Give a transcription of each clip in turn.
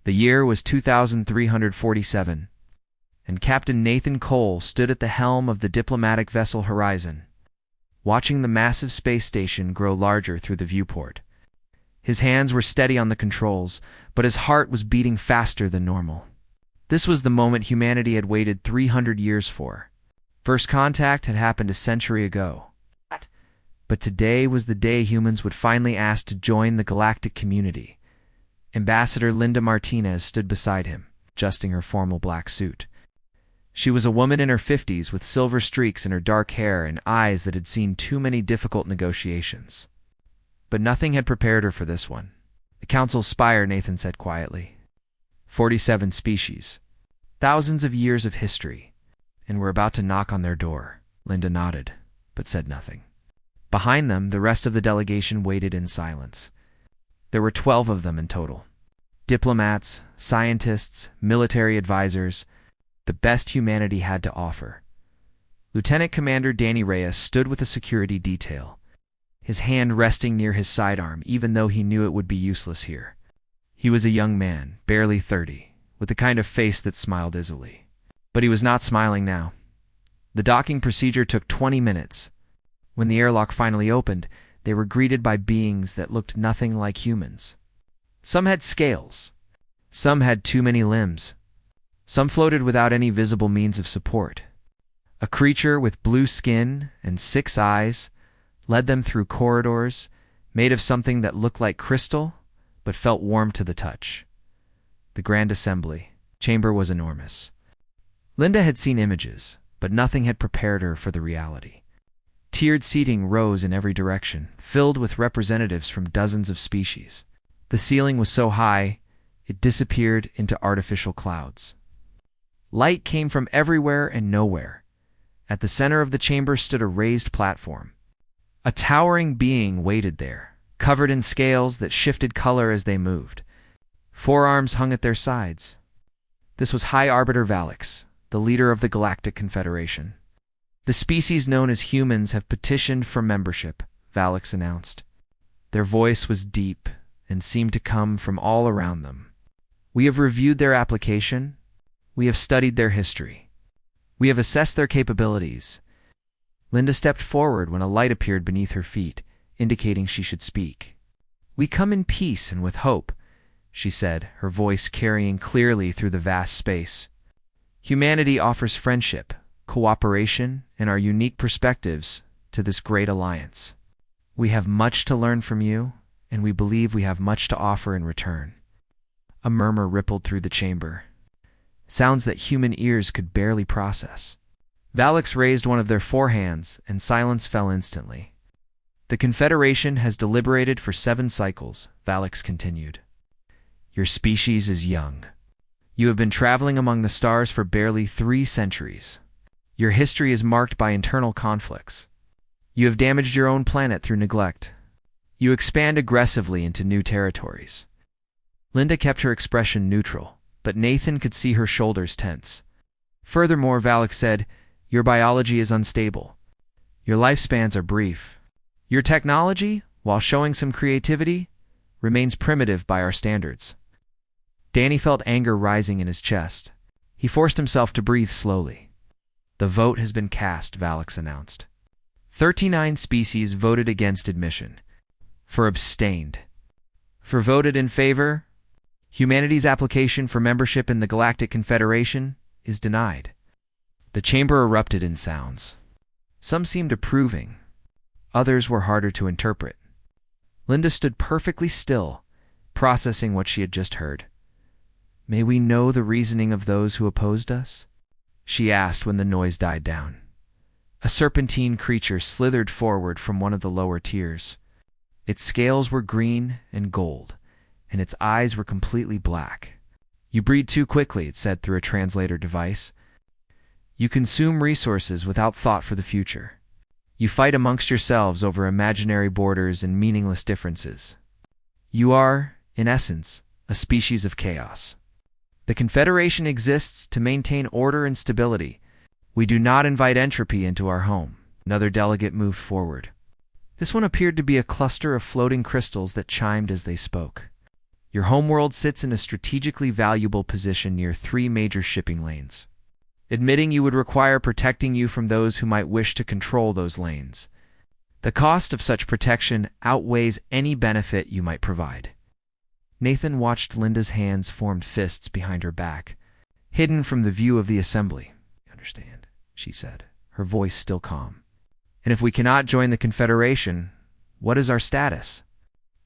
The year was 2347, and Captain Nathan Cole stood at the helm of the diplomatic vessel Horizon, watching the massive space station grow larger through the viewport. His hands were steady on the controls, but his heart was beating faster than normal. This was the moment humanity had waited 300 years for. First contact had happened a century ago. But today was the day humans would finally ask to join the galactic community. Ambassador Linda Martinez stood beside him, adjusting her formal black suit. She was a woman in her 50s with silver streaks in her dark hair and eyes that had seen too many difficult negotiations. But nothing had prepared her for this one. The Council's spire, Nathan said quietly. 47 species. Thousands of years of history. And we're about to knock on their door. Linda nodded, but said nothing. Behind them, the rest of the delegation waited in silence. There were 12 of them in total. Diplomats, scientists, military advisors, the best humanity had to offer. Lieutenant Commander Danny Reyes stood with a security detail, his hand resting near his sidearm even though he knew it would be useless here. He was a young man, barely 30, with the kind of face that smiled easily. But he was not smiling now. The docking procedure took 20 minutes. When the airlock finally opened, they were greeted by beings that looked nothing like humans. Some had scales. Some had too many limbs. Some floated without any visible means of support. A creature with blue skin and 6 eyes led them through corridors made of something that looked like crystal but felt warm to the touch. The Grand Assembly chamber was enormous. Linda had seen images, but nothing had prepared her for the reality. Tiered seating rose in every direction, filled with representatives from dozens of species. The ceiling was so high, it disappeared into artificial clouds. Light came from everywhere and nowhere. At the center of the chamber stood a raised platform. A towering being waited there, covered in scales that shifted color as they moved. 4 arms hung at their sides. This was High Arbiter Valix, the leader of the Galactic Confederation. The species known as humans have petitioned for membership, Valix announced. Their voice was deep and seemed to come from all around them. We have reviewed their application. We have studied their history. We have assessed their capabilities. Linda stepped forward when a light appeared beneath her feet, indicating she should speak. We come in peace and with hope, she said, her voice carrying clearly through the vast space. Humanity offers friendship, cooperation, and our unique perspectives to this great alliance. We have much to learn from you, and we believe we have much to offer in return. A murmur rippled through the chamber, sounds that human ears could barely process. Valix raised one of their 4 hands, and silence fell instantly. The Confederation has deliberated for 7 cycles, Valix continued. Your species is young. You have been traveling among the stars for barely 3 centuries. Your history is marked by internal conflicts. You have damaged your own planet through neglect. You expand aggressively into new territories. Linda kept her expression neutral, but Nathan could see her shoulders tense. Furthermore, Valix said, your biology is unstable. Your lifespans are brief. Your technology, while showing some creativity, remains primitive by our standards. Danny felt anger rising in his chest. He forced himself to breathe slowly. The vote has been cast, Valix announced. 39 species voted against admission. For abstained. For voted in favor, humanity's application for membership in the Galactic Confederation is denied. The chamber erupted in sounds. Some seemed approving. Others were harder to interpret. Linda stood perfectly still, processing what she had just heard. May we know the reasoning of those who opposed us? She asked when the noise died down. A serpentine creature slithered forward from one of the lower tiers. Its scales were green and gold, and its eyes were completely black. You breed too quickly, it said through a translator device. You consume resources without thought for the future. You fight amongst yourselves over imaginary borders and meaningless differences. You are, in essence, a species of chaos. The Confederation exists to maintain order and stability. We do not invite entropy into our home. Another delegate moved forward. This one appeared to be a cluster of floating crystals that chimed as they spoke. Your homeworld sits in a strategically valuable position near three major shipping lanes. Admitting you would require protecting you from those who might wish to control those lanes. The cost of such protection outweighs any benefit you might provide. Nathan watched Linda's hands formed fists behind her back, hidden from the view of the assembly. "I understand," she said, her voice still calm. "And if we cannot join the Confederation, what is our status?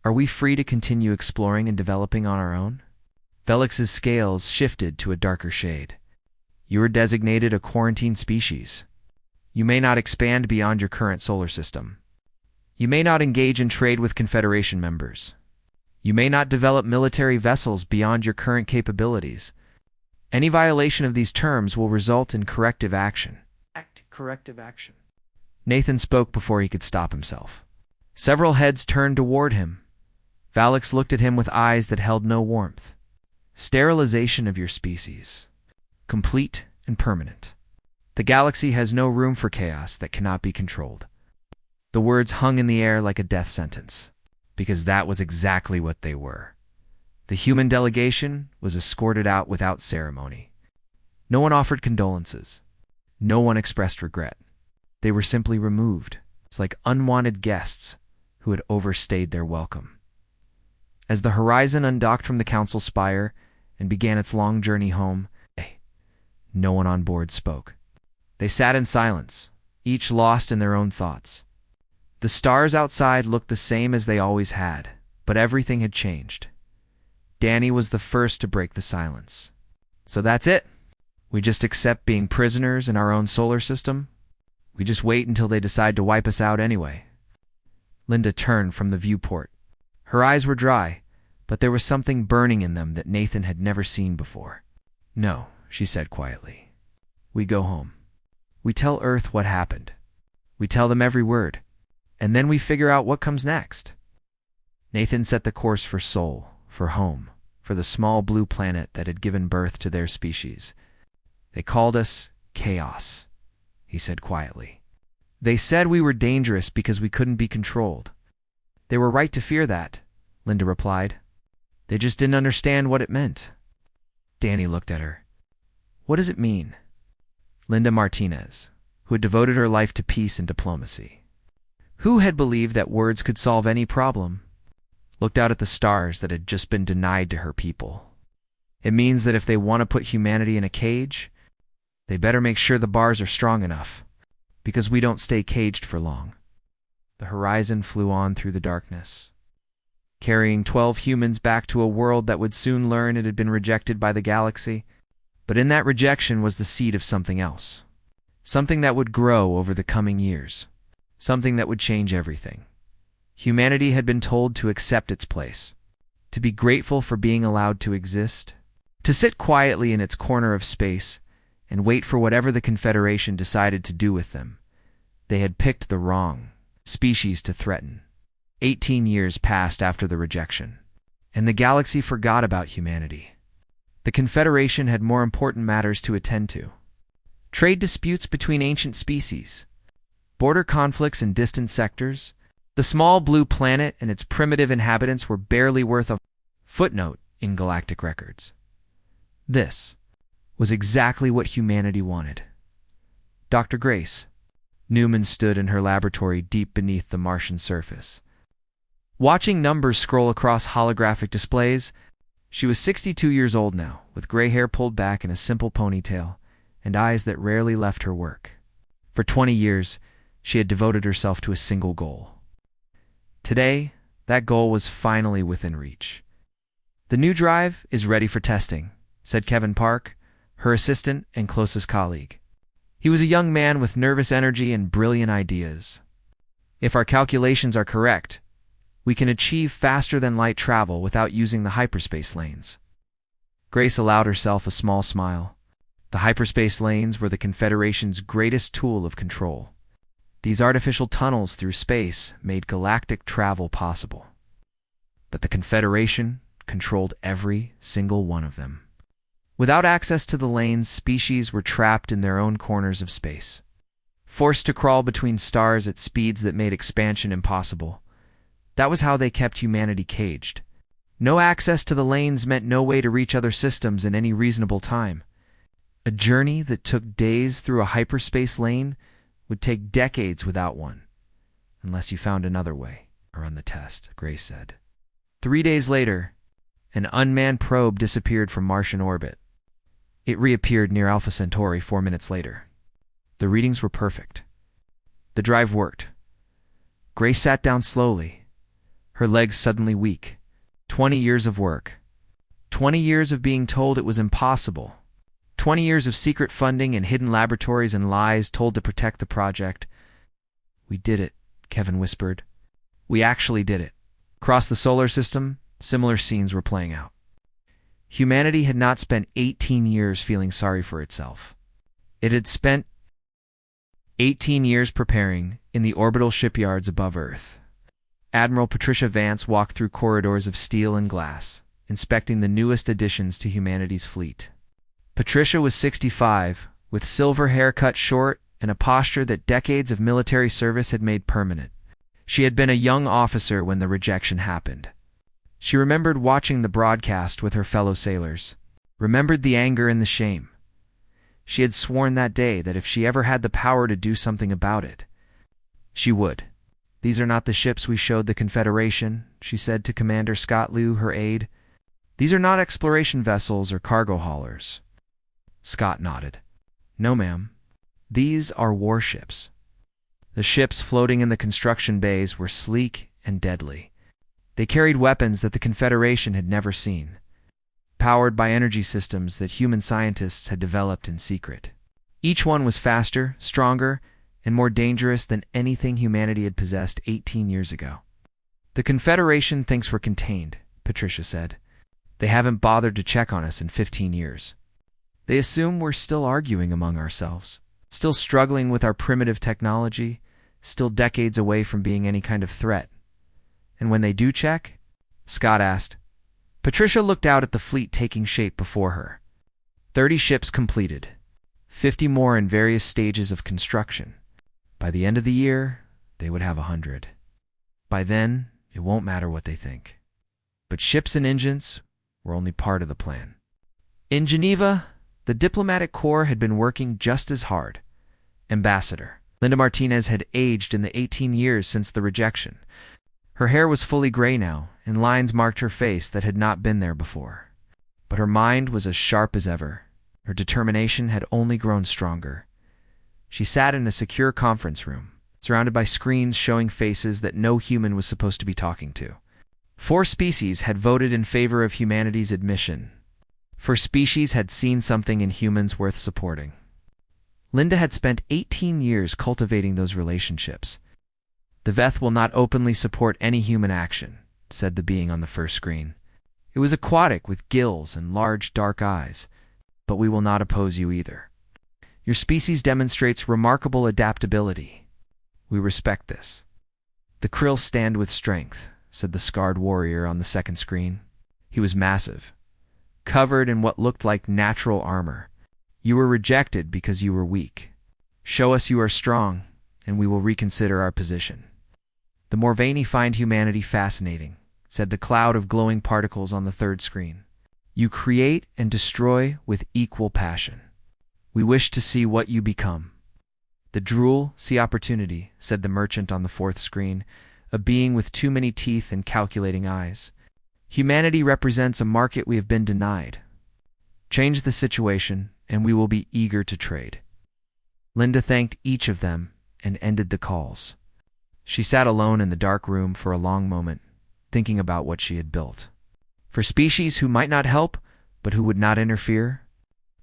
Are we free to continue exploring and developing on our own?" Velix's scales shifted to a darker shade. "You are designated a quarantine species. You may not expand beyond your current solar system. You may not engage in trade with Confederation members. You may not develop military vessels beyond your current capabilities. Any violation of these terms will result in corrective action." Corrective action. Nathan spoke before he could stop himself. Several heads turned toward him. Valix looked at him with eyes that held no warmth. "Sterilization of your species. Complete and permanent. The galaxy has no room for chaos that cannot be controlled." The words hung in the air like a death sentence, because that was exactly what they were. The human delegation was escorted out without ceremony. No one offered condolences. No one expressed regret. They were simply removed. It's like unwanted guests who had overstayed their welcome. As the Horizon undocked from the Council spire and began its long journey home, no one on board spoke. They sat in silence, each lost in their own thoughts. The stars outside looked the same as they always had, but everything had changed. Danny was the first to break the silence. "So that's it? We just accept being prisoners in our own solar system? We just wait until they decide to wipe us out anyway?" Linda turned from the viewport. Her eyes were dry, but there was something burning in them that Nathan had never seen before. "No," she said quietly. "We go home. We tell Earth what happened. We tell them every word. And then we figure out what comes next." Nathan set the course for Sol, for home, for the small blue planet that had given birth to their species. "They called us chaos," he said quietly. "They said we were dangerous because we couldn't be controlled. They were right to fear that," Linda replied. "They just didn't understand what it meant." Danny looked at her. "What does it mean?" Linda Martinez, who had devoted her life to peace and diplomacy, who had believed that words could solve any problem, looked out at the stars that had just been denied to her people. "It means that if they want to put humanity in a cage, they better make sure the bars are strong enough, because we don't stay caged for long." The Horizon flew on through the darkness, carrying 12 humans back to a world that would soon learn it had been rejected by the galaxy. But in that rejection was the seed of something else. Something that would grow over the coming years. Something that would change everything. Humanity had been told to accept its place, to be grateful for being allowed to exist, to sit quietly in its corner of space and wait for whatever the Confederation decided to do with them. They had picked the wrong species to threaten. 18 years passed after the rejection, and the galaxy forgot about humanity. The Confederation had more important matters to attend to. Trade disputes between ancient species, border conflicts in distant sectors. The small blue planet and its primitive inhabitants were barely worth a footnote in galactic records. This was exactly what humanity wanted. "Dr. Grace." Newman stood in her laboratory deep beneath the Martian surface, watching numbers scroll across holographic displays. She was 62 years old now, with gray hair pulled back in a simple ponytail, and eyes that rarely left her work. For 20 years, she had devoted herself to a single goal. Today, that goal was finally within reach. "The new drive is ready for testing," said Kevin Park, her assistant and closest colleague. He was a young man with nervous energy and brilliant ideas. "If our calculations are correct, we can achieve faster-than-light travel without using the hyperspace lanes." Grace allowed herself a small smile. The hyperspace lanes were the Confederation's greatest tool of control. These artificial tunnels through space made galactic travel possible. But the Confederation controlled every single one of them. Without access to the lanes, species were trapped in their own corners of space, forced to crawl between stars at speeds that made expansion impossible. That was how they kept humanity caged. No access to the lanes meant no way to reach other systems in any reasonable time. A journey that took days through a hyperspace lane would take decades without one, unless you found another way, or run the test, Grace said. 3 days later, an unmanned probe disappeared from Martian orbit. It reappeared near Alpha Centauri 4 minutes later. The readings were perfect. The drive worked. Grace sat down slowly, her legs suddenly weak. 20 years of work. 20 years of being told it was impossible. 20 years of secret funding and hidden laboratories and lies told to protect the project. "We did it," Kevin whispered. "We actually did it." Across the solar system, similar scenes were playing out. Humanity had not spent 18 years feeling sorry for itself. It had spent 18 years preparing in the orbital shipyards above Earth. Admiral Patricia Vance walked through corridors of steel and glass, inspecting the newest additions to humanity's fleet. Patricia was 65, with silver hair cut short and a posture that decades of military service had made permanent. She had been a young officer when the rejection happened. She remembered watching the broadcast with her fellow sailors, remembered the anger and the shame. She had sworn that day that if she ever had the power to do something about it, she would. "These are not the ships we showed the Confederation," she said to Commander Scott Liu, her aide. "These are not exploration vessels or cargo haulers." Scott nodded. "No, ma'am. These are warships." The ships floating in the construction bays were sleek and deadly. They carried weapons that the Confederation had never seen, powered by energy systems that human scientists had developed in secret. Each one was faster, stronger, and more dangerous than anything humanity had possessed 18 years ago. "The Confederation thinks we're contained," Patricia said. "They haven't bothered to check on us in 15 years. They assume we're still arguing among ourselves, still struggling with our primitive technology, still decades away from being any kind of threat. And when they do check?" Scott asked. Patricia looked out at the fleet taking shape before her. 30 ships completed, 50 more in various stages of construction. By the end of the year, they would have 100. By then, it won't matter what they think. But ships and engines were only part of the plan. In Geneva, the diplomatic corps had been working just as hard. Ambassador Linda Martinez had aged in the 18 years since the rejection. Her hair was fully gray now, and lines marked her face that had not been there before. But her mind was as sharp as ever. Her determination had only grown stronger. She sat in a secure conference room, surrounded by screens showing faces that no human was supposed to be talking to. 4 species had voted in favor of humanity's admission. 4 species had seen something in humans worth supporting. Linda had spent 18 years cultivating those relationships. "The Veth will not openly support any human action," said the being on the first screen. It was aquatic with gills and large dark eyes. "But we will not oppose you either. Your species demonstrates remarkable adaptability. We respect this." "The Krill stand with strength," said the scarred warrior on the second screen. He was massive, covered in what looked like natural armor. "You were rejected because you were weak. Show us you are strong, and we will reconsider our position." "The Morvani find humanity fascinating," said the cloud of glowing particles on the third screen. "You create and destroy with equal passion. We wish to see what you become." "The drool see opportunity," said the merchant on the fourth screen, a being with too many teeth and calculating eyes. "Humanity represents a market we have been denied. Change the situation, and we will be eager to trade." Linda thanked each of them and ended the calls. She sat alone in the dark room for a long moment, thinking about what she had built. For species who might not help, but who would not interfere.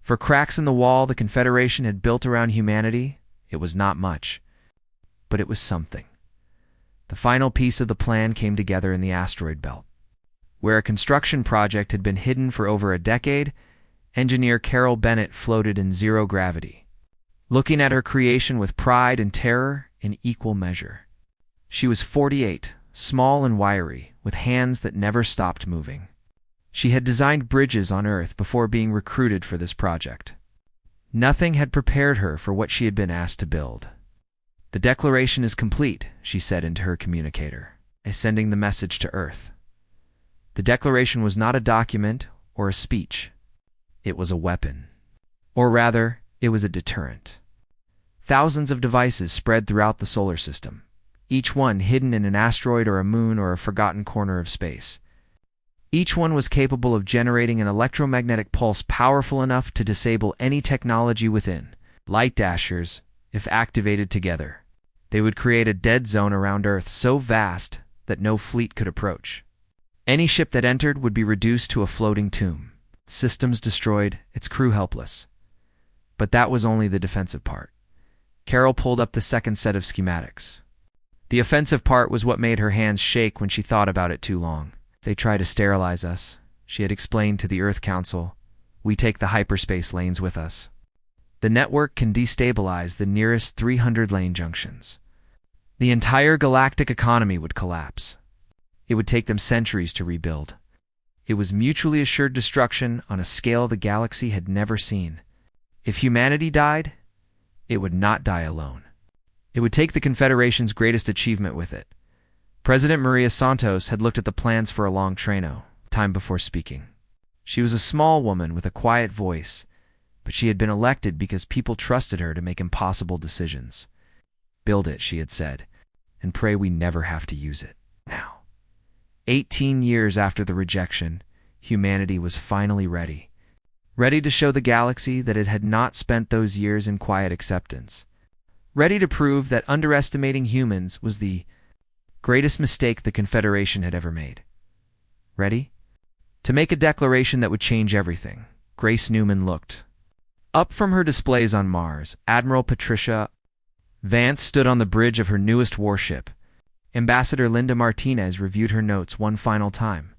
For cracks in the wall the Confederation had built around humanity, it was not much. But it was something. The final piece of the plan came together in the asteroid belt. Where a construction project had been hidden for over a decade, engineer Carol Bennett floated in zero gravity, looking at her creation with pride and terror in equal measure. She was 48, small and wiry, with hands that never stopped moving. She had designed bridges on Earth before being recruited for this project. Nothing had prepared her for what she had been asked to build. "The declaration is complete," she said into her communicator, sending the message to Earth. The declaration was not a document or a speech. It was a weapon. Or rather, it was a deterrent. Thousands of devices spread throughout the solar system, each one hidden in an asteroid or a moon or a forgotten corner of space. Each one was capable of generating an electromagnetic pulse powerful enough to disable any technology within. Light dashers, if activated together, they would create a dead zone around Earth so vast that no fleet could approach. Any ship that entered would be reduced to a floating tomb, systems destroyed, its crew helpless. But that was only the defensive part. Carol pulled up the second set of schematics. The offensive part was what made her hands shake when she thought about it too long. They try to sterilize us, she had explained to the Earth Council. We take the hyperspace lanes with us. The network can destabilize the nearest 300 lane junctions. The entire galactic economy would collapse. It would take them centuries to rebuild. It was mutually assured destruction on a scale the galaxy had never seen. If humanity died, it would not die alone. It would take the Confederation's greatest achievement with it. President Maria Santos had looked at the plans for a long time before speaking. She was a small woman with a quiet voice, but she had been elected because people trusted her to make impossible decisions. Build it, she had said, and pray we never have to use it. Now, 18 years after the rejection, humanity was finally ready. Ready to show the galaxy that it had not spent those years in quiet acceptance. Ready to prove that underestimating humans was the greatest mistake the Confederation had ever made. Ready? To make a declaration that would change everything. Grace Newman looked up from her displays on Mars. Admiral Patricia Vance stood on the bridge of her newest warship. Ambassador Linda Martinez reviewed her notes one final time.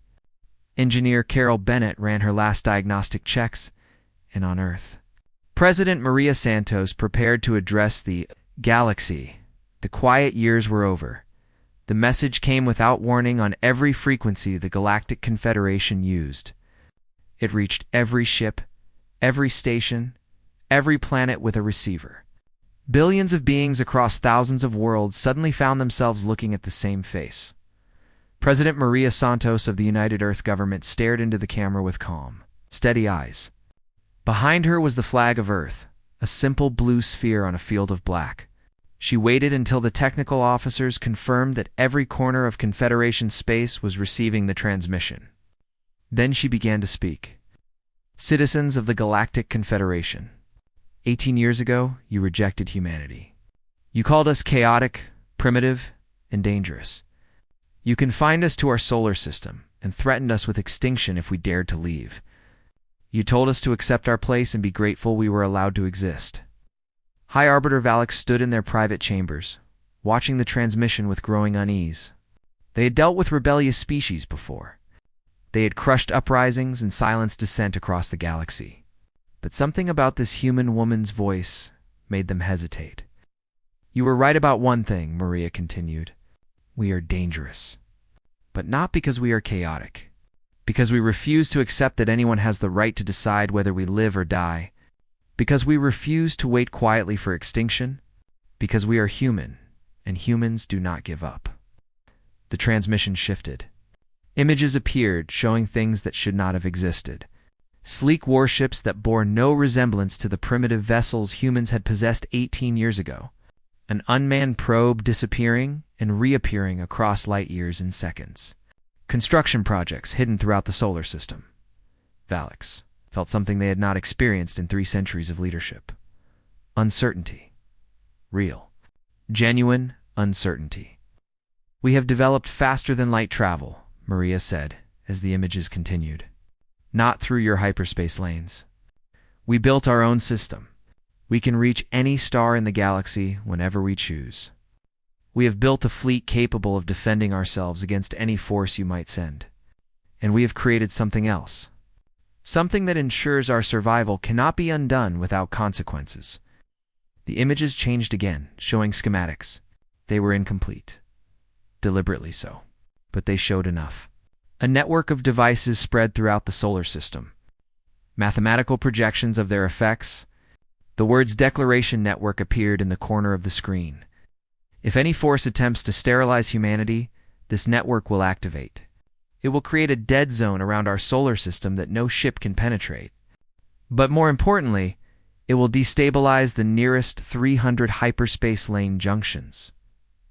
Engineer Carol Bennett ran her last diagnostic checks, and on Earth, President Maria Santos prepared to address the galaxy. The quiet years were over. The message came without warning on every frequency the Galactic Confederation used. It reached every ship, every station, every planet with a receiver. Billions of beings across thousands of worlds suddenly found themselves looking at the same face. President Maria Santos of the United Earth Government stared into the camera with calm, steady eyes. Behind her was the flag of Earth, a simple blue sphere on a field of black. She waited until the technical officers confirmed that every corner of Confederation space was receiving the transmission. Then she began to speak. Citizens of the Galactic Confederation, 18 years ago, you rejected humanity. You called us chaotic, primitive, and dangerous. You confined us to our solar system and threatened us with extinction if we dared to leave. You told us to accept our place and be grateful we were allowed to exist. High Arbiter Valak stood in their private chambers, watching the transmission with growing unease. They had dealt with rebellious species before. They had crushed uprisings and silenced dissent across the galaxy. But something about this human woman's voice made them hesitate. You were right about one thing, Maria continued. We are dangerous. But not because we are chaotic. Because we refuse to accept that anyone has the right to decide whether we live or die. Because we refuse to wait quietly for extinction. Because we are human, and humans do not give up. The transmission shifted. Images appeared showing things that should not have existed. Sleek warships that bore no resemblance to the primitive vessels humans had possessed 18 years ago. An unmanned probe disappearing and reappearing across light years in seconds. Construction projects hidden throughout the solar system. Valaks felt something they had not experienced in 3 centuries of leadership. Uncertainty. Real. Genuine uncertainty. We have developed faster than light travel, Maria said, as the images continued. Not through your hyperspace lanes. We built our own system. We can reach any star in the galaxy whenever we choose. We have built a fleet capable of defending ourselves against any force you might send. And we have created something else. Something that ensures our survival cannot be undone without consequences. The images changed again, showing schematics. They were incomplete. Deliberately so. But they showed enough. A network of devices spread throughout the solar system. Mathematical projections of their effects. The words Declaration Network appeared in the corner of the screen. If any force attempts to sterilize humanity, this network will activate. It will create a dead zone around our solar system that no ship can penetrate. But more importantly, it will destabilize the nearest 300 hyperspace lane junctions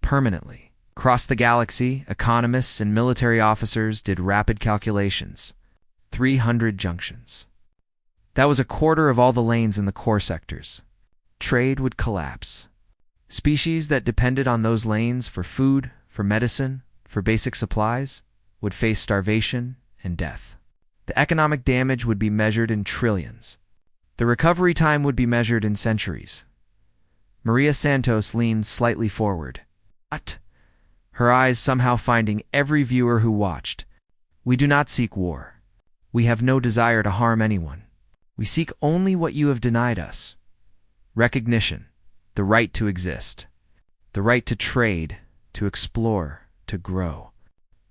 permanently. Across the galaxy, economists and military officers did rapid calculations. 300 junctions. That was a quarter of all the lanes in the core sectors. Trade would collapse. Species that depended on those lanes for food, for medicine, for basic supplies would face starvation and death. The economic damage would be measured in trillions. The recovery time would be measured in centuries. Maria Santos leaned slightly forward. What? Her eyes somehow finding every viewer who watched. We do not seek war. We have no desire to harm anyone. We seek only what you have denied us. Recognition, the right to exist, the right to trade, to explore, to grow.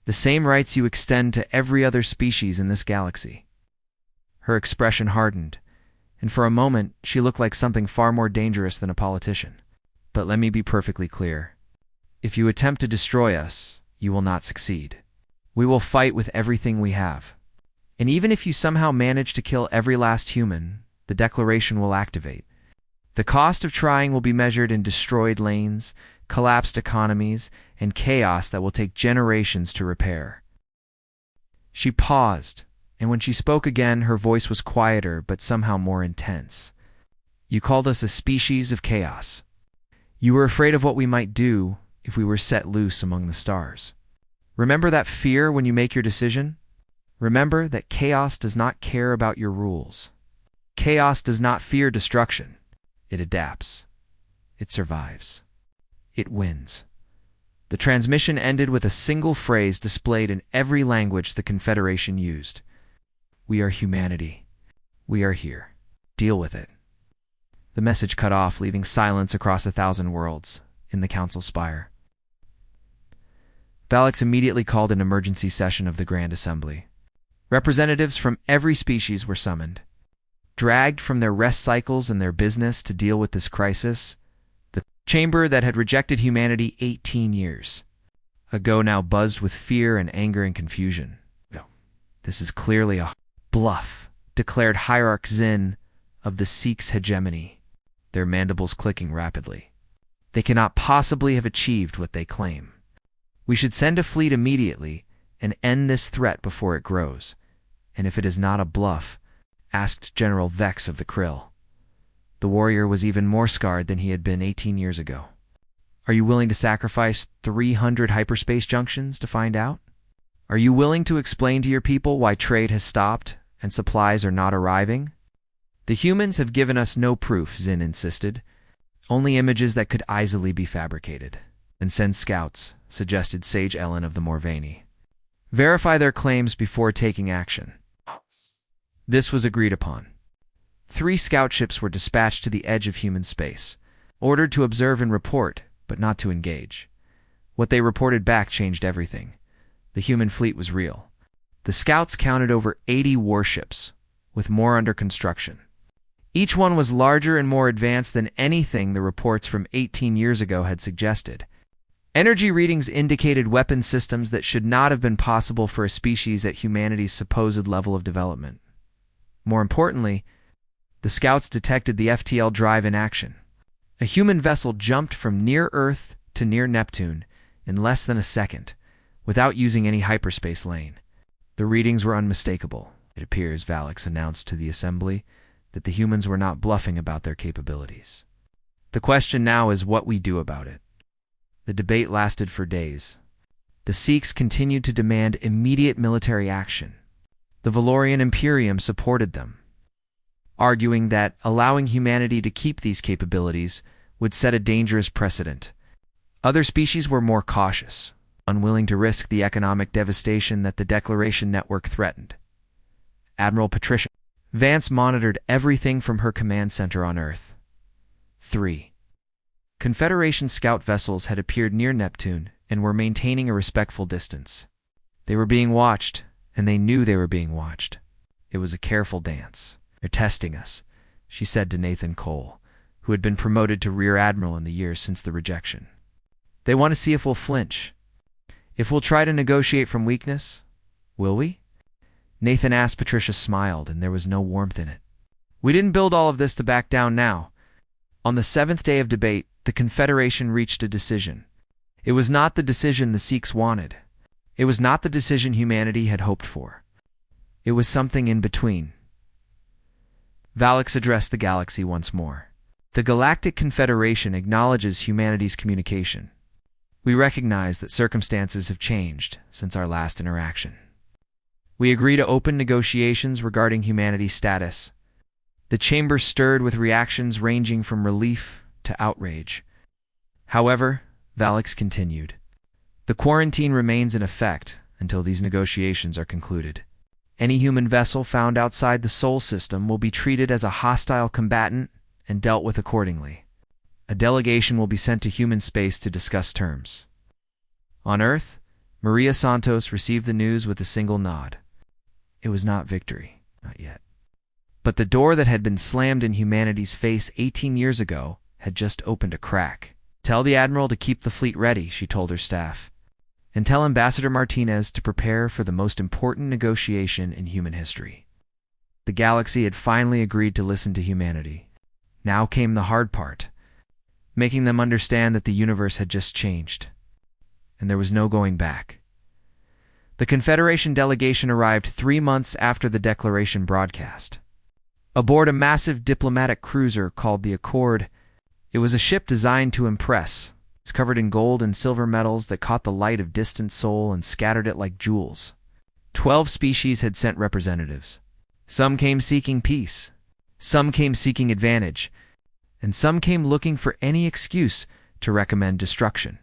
The same rights you extend to every other species in this galaxy. Her expression hardened, and for a moment she looked like something far more dangerous than a politician. But let me be perfectly clear. If you attempt to destroy us, you will not succeed. We will fight with everything we have. And even if you somehow manage to kill every last human, the Declaration will activate. The cost of trying will be measured in destroyed lanes, collapsed economies, and chaos that will take generations to repair. She paused, and when she spoke again, her voice was quieter but somehow more intense. You called us a species of chaos. You were afraid of what we might do if we were set loose among the stars. Remember that fear when you make your decision? Remember that chaos does not care about your rules. Chaos does not fear destruction. It adapts. It survives. It wins. The transmission ended with a single phrase displayed in every language the Confederation used. We are humanity. We are here. Deal with it. The message cut off, leaving silence across 1,000 worlds in the Council Spire. Valix immediately called an emergency session of the Grand Assembly. Representatives from every species were summoned. Dragged from their rest cycles and their business to deal with this crisis, the chamber that had rejected humanity 18 years ago now buzzed with fear and anger and confusion. No. This is clearly a bluff, declared Hierarch Zin of the Sikh's hegemony, their mandibles clicking rapidly. They cannot possibly have achieved what they claim. We should send a fleet immediately and end this threat before it grows. And if it is not a bluff, asked General Vex of the Krill. The warrior was even more scarred than he had been 18 years ago. Are you willing to sacrifice 300 hyperspace junctions to find out? Are you willing to explain to your people why trade has stopped and supplies are not arriving? The humans have given us no proof, Zin insisted. Only images that could easily be fabricated. And send scouts, suggested Sage Ellen of the Morvani. Verify their claims before taking action. This was agreed upon. 3 scout ships were dispatched to the edge of human space, ordered to observe and report, but not to engage. What they reported back changed everything. The human fleet was real. The scouts counted over 80 warships, with more under construction. Each one was larger and more advanced than anything the reports from 18 years ago had suggested. Energy readings indicated weapon systems that should not have been possible for a species at humanity's supposed level of development. More importantly, the scouts detected the FTL drive in action. A human vessel jumped from near Earth to near Neptune in less than a second, without using any hyperspace lane. The readings were unmistakable. It appears, Valix announced to the assembly, that the humans were not bluffing about their capabilities. The question now is what we do about it. The debate lasted for days. The Sikhs continued to demand immediate military action. The Valorian Imperium supported them, arguing that allowing humanity to keep these capabilities would set a dangerous precedent. Other species were more cautious, unwilling to risk the economic devastation that the Declaration network threatened. Admiral Patricia Vance monitored everything from her command center on Earth. 3. Confederation scout vessels had appeared near Neptune and were maintaining a respectful distance. They were being watched, and they knew they were being watched. It was a careful dance. They're testing us, she said to Nathan Cole, who had been promoted to Rear Admiral in the years since the rejection. They want to see if we'll flinch. If we'll try to negotiate from weakness, Will we? Nathan asked. Patricia smiled, and there was no warmth in it. We didn't build all of this to back down now. On the 7th day of debate, the Confederation reached a decision. It was not the decision the Sikhs wanted. It was not the decision humanity had hoped for. It was something in between. Valix addressed the galaxy once more. The Galactic Confederation acknowledges humanity's communication. We recognize that circumstances have changed since our last interaction. We agree to open negotiations regarding humanity's status. The chamber stirred with reactions ranging from relief to outrage. However, Valix continued, the quarantine remains in effect until these negotiations are concluded. Any human vessel found outside the Sol system will be treated as a hostile combatant and dealt with accordingly. A delegation will be sent to human space to discuss terms. On Earth, Maria Santos received the news with a single nod. It was not victory, not yet. But the door that had been slammed in humanity's face 18 years ago had just opened a crack. Tell the Admiral to keep the fleet ready, she told her staff. And tell Ambassador Martinez to prepare for the most important negotiation in human history. The galaxy had finally agreed to listen to humanity. Now came the hard part, making them understand that the universe had just changed, and there was no going back. The Confederation delegation arrived 3 months after the declaration broadcast. Aboard a massive diplomatic cruiser called the Accord, it was a ship designed to impress. It's covered in gold and silver metals that caught the light of distant Sol and scattered it like jewels. 12 species had sent representatives. Some came seeking peace. Some came seeking advantage. And some came looking for any excuse to recommend destruction.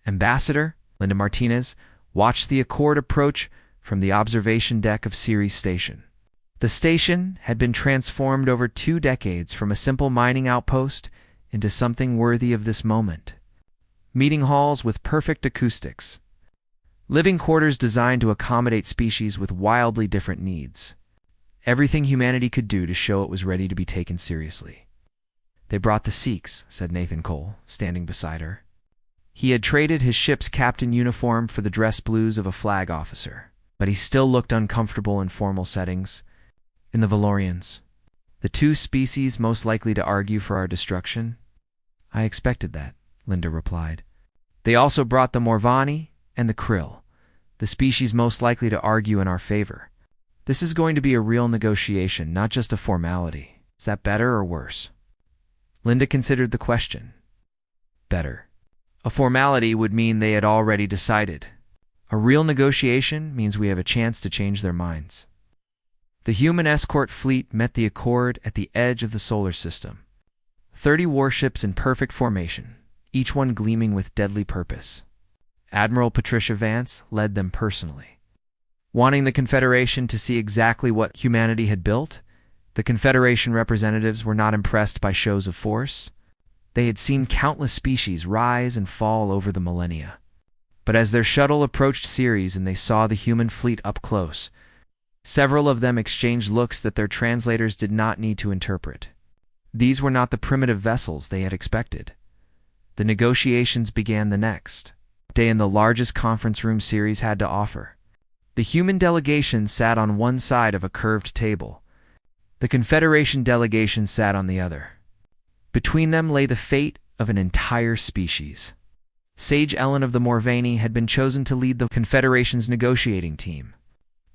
Ambassador Linda Martinez watched the Accord approach from the observation deck of Ceres Station. The station had been transformed over 2 decades from a simple mining outpost into something worthy of this moment. Meeting halls with perfect acoustics. Living quarters designed to accommodate species with wildly different needs. Everything humanity could do to show it was ready to be taken seriously. They brought the Sikhs, said Nathan Cole, standing beside her. He had traded his ship's captain uniform for the dress blues of a flag officer, but he still looked uncomfortable in formal settings. In the Valorians, the 2 species most likely to argue for our destruction? I expected that, Linda replied. They also brought the Morvani and the Krill, the species most likely to argue in our favor. This is going to be a real negotiation, not just a formality. Is that better or worse? Linda considered the question. Better. A formality would mean they had already decided. A real negotiation means we have a chance to change their minds. The human escort fleet met the Accord at the edge of the solar system. 30 warships in perfect formation, each one gleaming with deadly purpose. Admiral Patricia Vance led them personally. Wanting the Confederation to see exactly what humanity had built, the Confederation representatives were not impressed by shows of force. They had seen countless species rise and fall over the millennia. But as their shuttle approached Ceres and they saw the human fleet up close, several of them exchanged looks that their translators did not need to interpret. These were not the primitive vessels they had expected. The negotiations began the next day in the largest conference room Ceres had to offer. The human delegation sat on one side of a curved table. The Confederation delegation sat on the other. Between them lay the fate of an entire species. Sage Ellen of the Morvani had been chosen to lead the Confederation's negotiating team.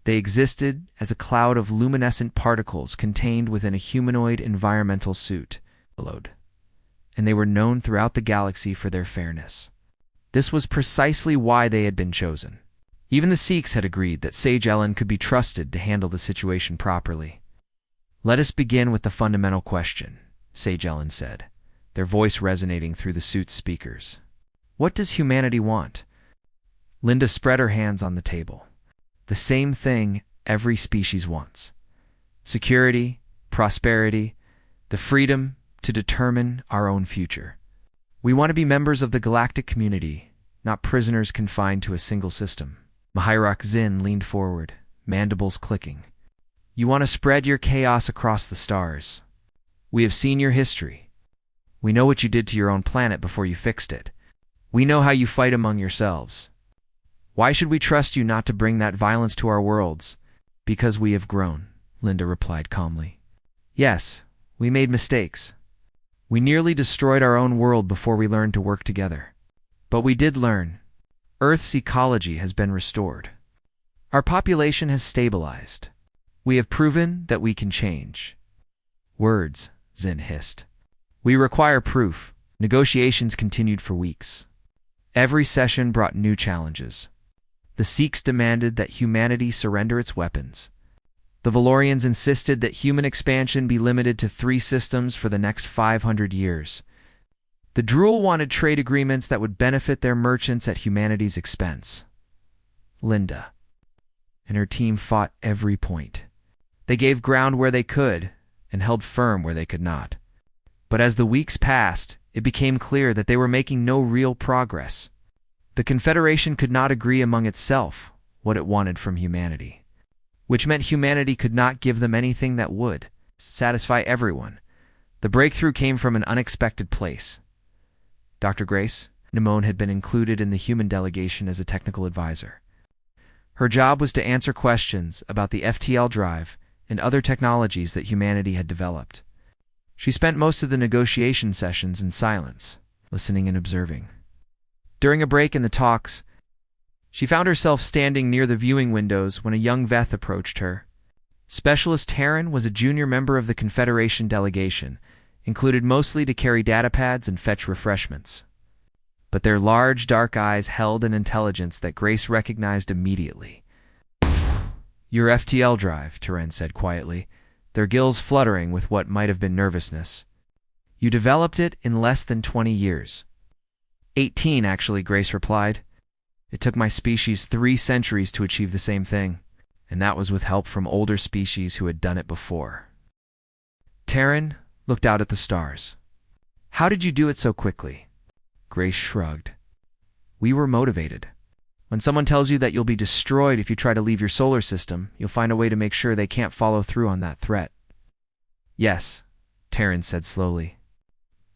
They existed as a cloud of luminescent particles contained within a humanoid environmental suit, and they were known throughout the galaxy for their fairness. This was precisely why they had been chosen. Even the Sikhs had agreed that Sage Ellen could be trusted to handle the situation properly. Let us begin with the fundamental question, Sage Ellen said, their voice resonating through the suit's speakers. What does humanity want? Linda spread her hands on the table. The same thing every species wants. Security, prosperity, the freedom to determine our own future. We want to be members of the galactic community, not prisoners confined to a single system. Mahirok Zin leaned forward, mandibles clicking. You want to spread your chaos across the stars. We have seen your history. We know what you did to your own planet before you fixed it. We know how you fight among yourselves. Why should we trust you not to bring that violence to our worlds? Because we have grown, Linda replied calmly. Yes, we made mistakes. We nearly destroyed our own world before we learned to work together. But we did learn. Earth's ecology has been restored. Our population has stabilized. We have proven that we can change. Words, Zin hissed. We require proof. Negotiations continued for weeks. Every session brought new challenges. The Sikhs demanded that humanity surrender its weapons. The Valorians insisted that human expansion be limited to 3 systems for the next 500 years. The Drool wanted trade agreements that would benefit their merchants at humanity's expense. Linda and her team fought every point. They gave ground where they could and held firm where they could not. But as the weeks passed, it became clear that they were making no real progress. The Confederation could not agree among itself what it wanted from humanity, which meant humanity could not give them anything that would satisfy everyone. The breakthrough came from an unexpected place. Dr. Grace Nimone had been included in the human delegation as a technical advisor. Her job was to answer questions about the FTL drive and other technologies that humanity had developed. She spent most of the negotiation sessions in silence, listening and observing. During a break in the talks, she found herself standing near the viewing windows when a young Veth approached her. Specialist Terran was a junior member of the Confederation delegation, included mostly to carry datapads and fetch refreshments. But their large, dark eyes held an intelligence that Grace recognized immediately. Your FTL drive, Terran said quietly, their gills fluttering with what might have been nervousness. You developed it in less than 20 years. 18, actually, Grace replied. It took my species 3 centuries to achieve the same thing, and that was with help from older species who had done it before. Terran looked out at the stars. How did you do it so quickly? Grace shrugged. We were motivated. When someone tells you that you'll be destroyed if you try to leave your solar system, you'll find a way to make sure they can't follow through on that threat. Yes, Terran said slowly.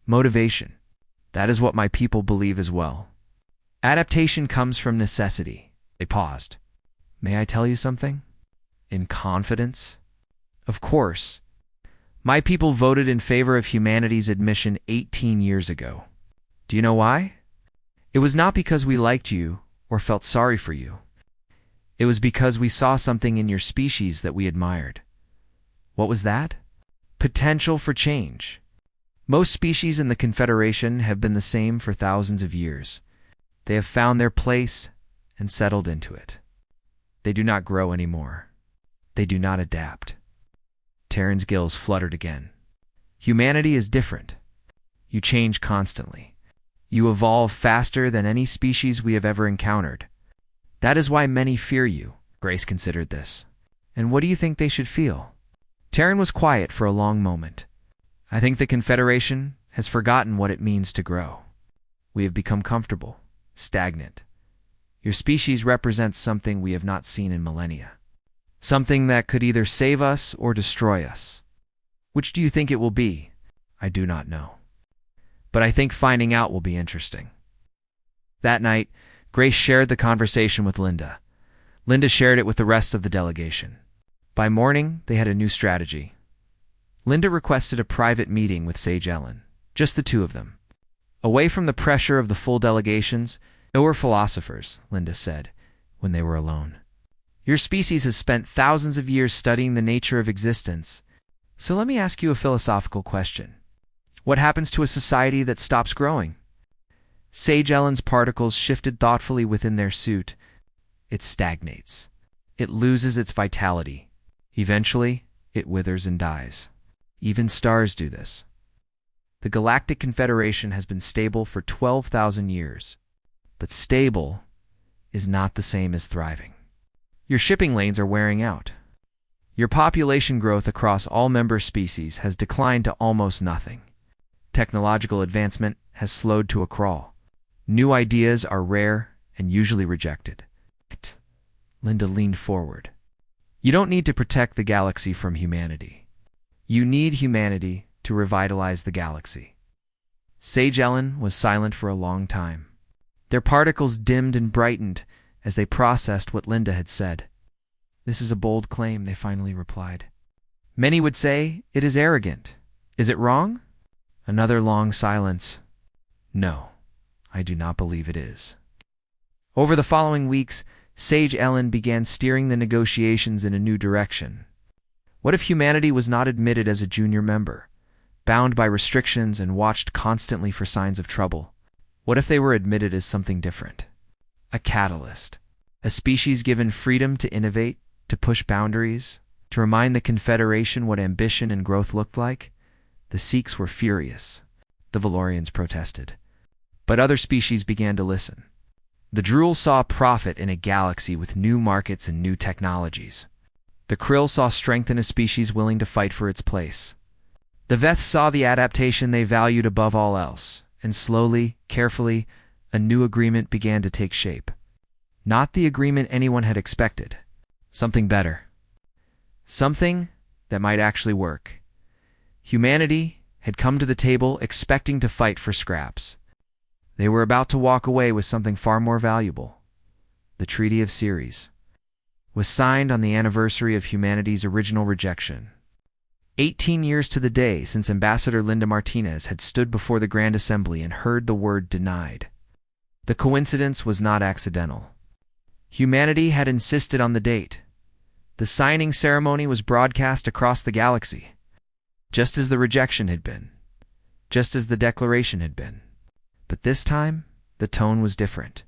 Motivation. That is what my people believe as well. Adaptation comes from necessity. They paused. May I tell you something? In confidence? Of course. My people voted in favor of humanity's admission 18 years ago. Do you know why? It was not because we liked you or felt sorry for you. It was because we saw something in your species that we admired. What was that? Potential for change. Most species in the Confederation have been the same for thousands of years. They have found their place and settled into it. They do not grow anymore. They do not adapt. Terran's gills fluttered again. Humanity is different. You change constantly. You evolve faster than any species we have ever encountered. That is why many fear you. Grace considered this. And what do you think they should feel? Terran was quiet for a long moment. I think the Confederation has forgotten what it means to grow. We have become comfortable, stagnant. Your species represents something we have not seen in millennia. Something that could either save us or destroy us. Which do you think it will be? I do not know. But I think finding out will be interesting. That night, Grace shared the conversation with Linda. Linda shared it with the rest of the delegation. By morning, they had a new strategy. Linda requested a private meeting with Sage Ellen, just the two of them. Away from the pressure of the full delegations, we're philosophers, Linda said, when they were alone. Your species has spent thousands of years studying the nature of existence. So let me ask you a philosophical question. What happens to a society that stops growing? Sage Ellen's particles shifted thoughtfully within their suit. It stagnates. It loses its vitality. Eventually, it withers and dies. Even stars do this. The Galactic Confederation has been stable for 12,000 years. But stable is not the same as thriving. Your shipping lanes are wearing out. Your population growth across all member species has declined to almost nothing. Technological advancement has slowed to a crawl. New ideas are rare and usually rejected. Linda leaned forward. You don't need to protect the galaxy from humanity. You need humanity to revitalize the galaxy. Sage Ellen was silent for a long time. Their particles dimmed and brightened as they processed what Linda had said. "This is a bold claim," they finally replied. "Many would say it is arrogant. Is it wrong?" Another long silence. "No, I do not believe it is." Over the following weeks, Sage Ellen began steering the negotiations in a new direction. What if humanity was not admitted as a junior member, bound by restrictions and watched constantly for signs of trouble? What if they were admitted as something different? A catalyst. A species given freedom to innovate, to push boundaries, to remind the Confederation what ambition and growth looked like? The Sikhs were furious. The Valorians protested. But other species began to listen. The Drool saw profit in a galaxy with new markets and new technologies. The Krill saw strength in a species willing to fight for its place. The Veths saw the adaptation they valued above all else, and slowly, carefully, a new agreement began to take shape. Not the agreement anyone had expected. Something better. Something that might actually work. Humanity had come to the table expecting to fight for scraps. They were about to walk away with something far more valuable. The Treaty of Ceres was signed on the anniversary of humanity's original rejection. 18 years to the day since Ambassador Linda Martinez had stood before the Grand Assembly and heard the word denied. The coincidence was not accidental. Humanity had insisted on the date. The signing ceremony was broadcast across the galaxy, just as the rejection had been, just as the declaration had been. But this time, the tone was different.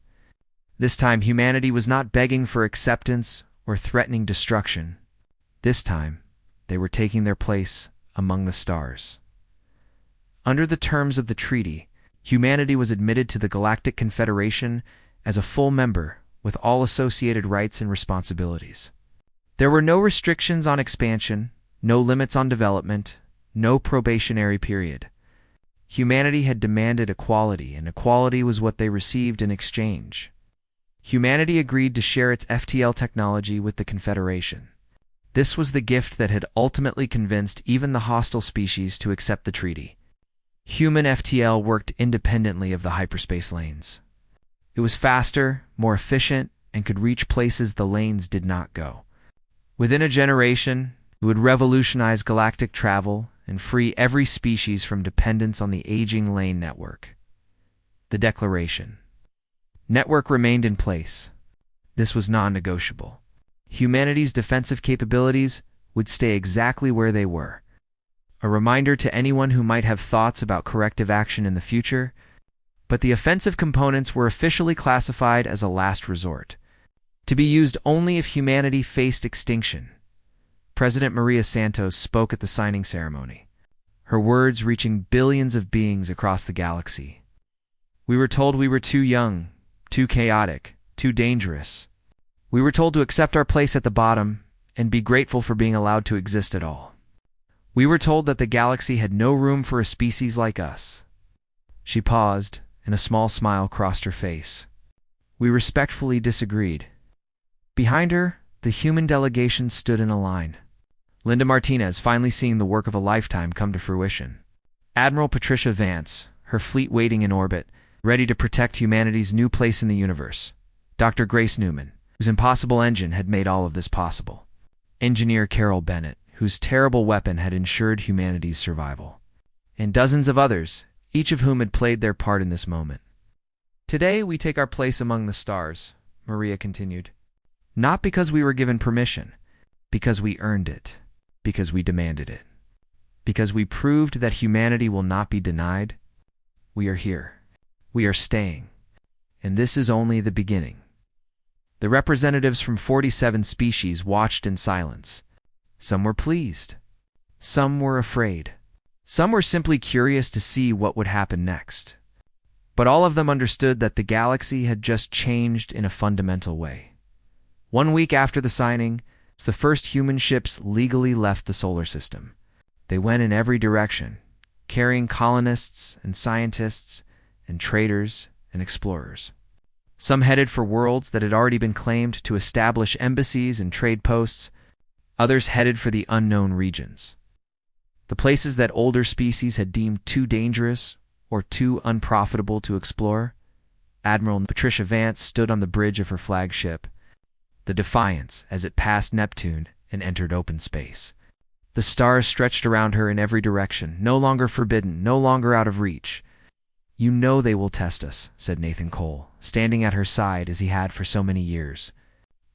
This time, humanity was not begging for acceptance or threatening destruction. This time, they were taking their place among the stars. Under the terms of the treaty, humanity was admitted to the Galactic Confederation as a full member with all associated rights and responsibilities. There were no restrictions on expansion, no limits on development, no probationary period. Humanity had demanded equality, and equality was what they received in exchange. Humanity agreed to share its FTL technology with the Confederation. This was the gift that had ultimately convinced even the hostile species to accept the treaty. Human FTL worked independently of the hyperspace lanes. It was faster, more efficient, and could reach places the lanes did not go. Within a generation, it would revolutionize galactic travel and free every species from dependence on the aging lane network. The Declaration. Network remained in place. This was non-negotiable. Humanity's defensive capabilities would stay exactly where they were. A reminder to anyone who might have thoughts about corrective action in the future, but the offensive components were officially classified as a last resort, to be used only if humanity faced extinction. President Maria Santos spoke at the signing ceremony, her words reaching billions of beings across the galaxy. "We were told we were too young, too chaotic, too dangerous. We were told to accept our place at the bottom and be grateful for being allowed to exist at all. We were told that the galaxy had no room for a species like us." She paused, and a small smile crossed her face. We respectfully disagreed. Behind her, the human delegation stood in a line. Linda Martinez finally seeing the work of a lifetime come to fruition. Admiral Patricia Vance, her fleet waiting in orbit, ready to protect humanity's new place in the universe. Dr. Grace Newman, whose impossible engine had made all of this possible. Engineer Carol Bennett, whose terrible weapon had ensured humanity's survival. And dozens of others, each of whom had played their part in this moment. "Today we take our place among the stars," Maria continued. "Not because we were given permission, because we earned it, because we demanded it, because we proved that humanity will not be denied. We are here. We are staying. And this is only the beginning." The representatives from 47 species watched in silence. Some were pleased. Some were afraid. Some were simply curious to see what would happen next. But all of them understood that the galaxy had just changed in a fundamental way. 1 week after the signing, the first human ships legally left the solar system. They went in every direction, carrying colonists and scientists and traders and explorers. Some headed for worlds that had already been claimed to establish embassies and trade posts, others headed for the unknown regions. The places that older species had deemed too dangerous or too unprofitable to explore, Admiral Patricia Vance stood on the bridge of her flagship, the Defiance, as it passed Neptune and entered open space. The stars stretched around her in every direction, no longer forbidden, no longer out of reach. "You know they will test us," said Nathan Cole, standing at her side as he had for so many years.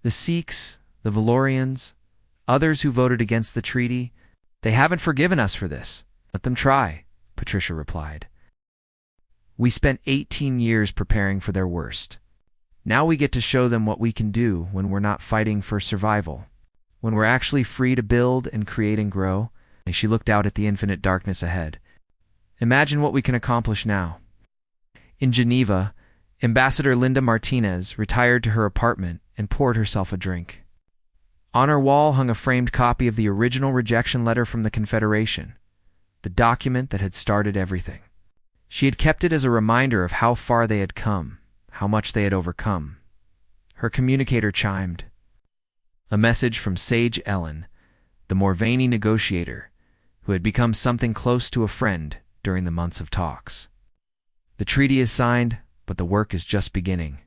"The Sikhs, the Valorians, others who voted against the treaty, they haven't forgiven us for this. Let them try," Patricia replied. "We spent 18 years preparing for their worst. Now we get to show them what we can do when we're not fighting for survival, when we're actually free to build and create and grow." As she looked out at the infinite darkness ahead. "Imagine what we can accomplish now." In Geneva, Ambassador Linda Martinez retired to her apartment and poured herself a drink. On her wall hung a framed copy of the original rejection letter from the Confederation, the document that had started everything. She had kept it as a reminder of how far they had come, how much they had overcome. Her communicator chimed. A message from Sage Ellen, the Morvani negotiator, who had become something close to a friend during the months of talks. "The treaty is signed, but the work is just beginning.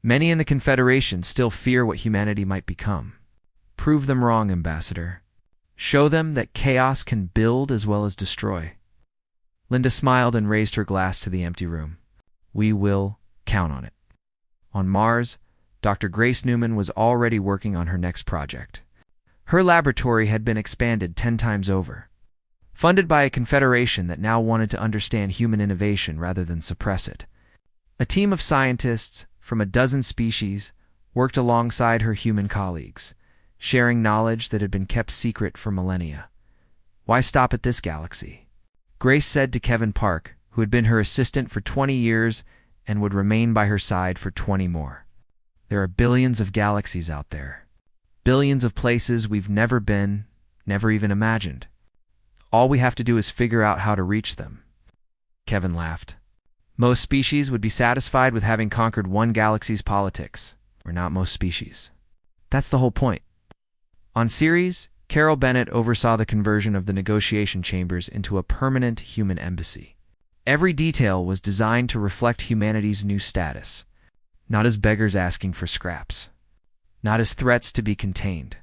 Many in the Confederation still fear what humanity might become. Prove them wrong, Ambassador. Show them that chaos can build as well as destroy." Linda smiled and raised her glass to the empty room. "We will count on it." On Mars, Dr. Grace Newman was already working on her next project. Her laboratory had been expanded 10 times over, funded by a confederation that now wanted to understand human innovation rather than suppress it. A team of scientists from a dozen species worked alongside her human colleagues, sharing knowledge that had been kept secret for millennia. "Why stop at this galaxy?" Grace said to Kevin Park, who had been her assistant for 20 years and would remain by her side for 20 more. "There are billions of galaxies out there. Billions of places we've never been, never even imagined. All we have to do is figure out how to reach them." Kevin laughed. "Most species would be satisfied with having conquered one galaxy's politics. We're not most species. That's the whole point." On Ceres, Carol Bennett oversaw the conversion of the negotiation chambers into a permanent human embassy. Every detail was designed to reflect humanity's new status, not as beggars asking for scraps, not as threats to be contained,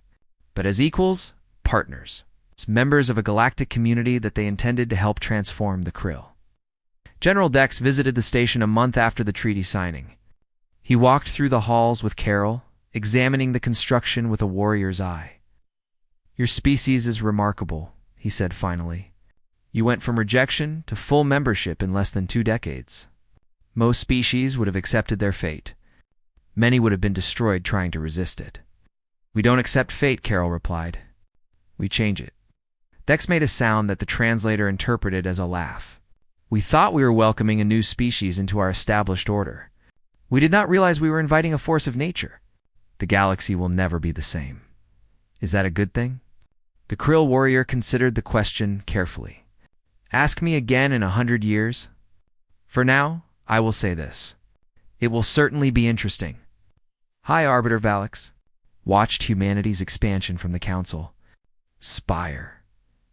but as equals, partners, as members of a galactic community that they intended to help transform the Krill. General Dex visited the station a month after the treaty signing. He walked through the halls with Carol, examining the construction with a warrior's eye. "Your species is remarkable," he said finally. "You went from rejection to full membership in less than 2 decades. Most species would have accepted their fate. Many would have been destroyed trying to resist it." "We don't accept fate," Carol replied. "We change it." Dex made a sound that the translator interpreted as a laugh. "We thought we were welcoming a new species into our established order. We did not realize we were inviting a force of nature. The galaxy will never be the same. Is that a good thing?" The Krill warrior considered the question carefully. "Ask me again in 100 years. For now, I will say this. It will certainly be interesting." "Hi, Arbiter Valix." Watched humanity's expansion from the Council. Spire.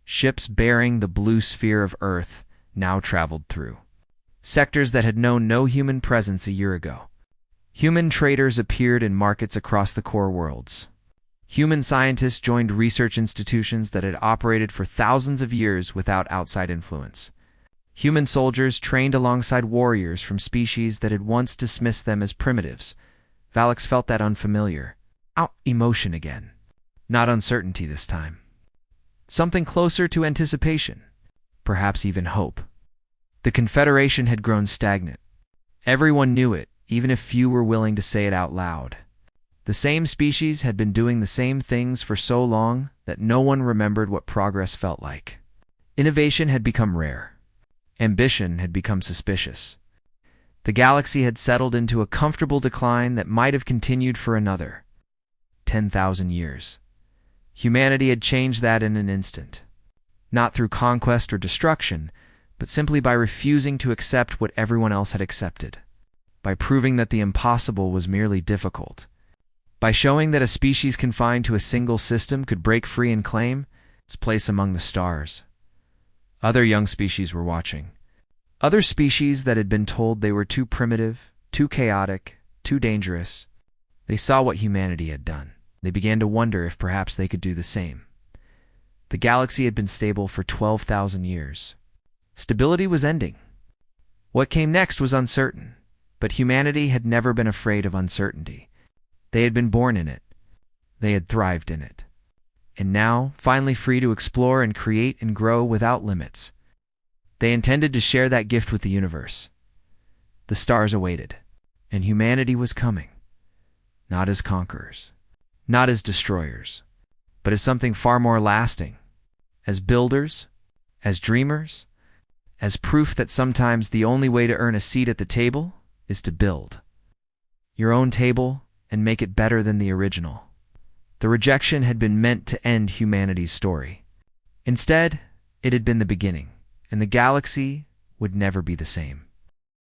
Ships bearing the blue sphere of Earth now traveled through. Sectors that had known no human presence a year ago. Human traders appeared in markets across the core worlds. Human scientists joined research institutions that had operated for thousands of years without outside influence. Human soldiers trained alongside warriors from species that had once dismissed them as primitives. Valix felt that unfamiliar emotion again. Not uncertainty this time. Something closer to anticipation, perhaps even hope. The Confederation had grown stagnant. Everyone knew it, even if few were willing to say it out loud. The same species had been doing the same things for so long that no one remembered what progress felt like. Innovation had become rare. Ambition had become suspicious. The galaxy had settled into a comfortable decline that might have continued for another 10,000 years. Humanity had changed that in an instant. Not through conquest or destruction, but simply by refusing to accept what everyone else had accepted. By proving that the impossible was merely difficult. By showing that a species confined to a single system could break free and claim its place among the stars. Other young species were watching. Other species that had been told they were too primitive, too chaotic, too dangerous. They saw what humanity had done. They began to wonder if perhaps they could do the same. The galaxy had been stable for 12,000 years. Stability was ending. What came next was uncertain, but humanity had never been afraid of uncertainty. They had been born in it. They had thrived in it. And now, finally free to explore and create and grow without limits, they intended to share that gift with the universe. The stars awaited, and humanity was coming, not as conquerors, not as destroyers, but as something far more lasting, as builders, as dreamers, as proof that sometimes the only way to earn a seat at the table is to build your own table and make it better than the original. The rejection had been meant to end humanity's story. Instead, it had been the beginning, and the galaxy would never be the same.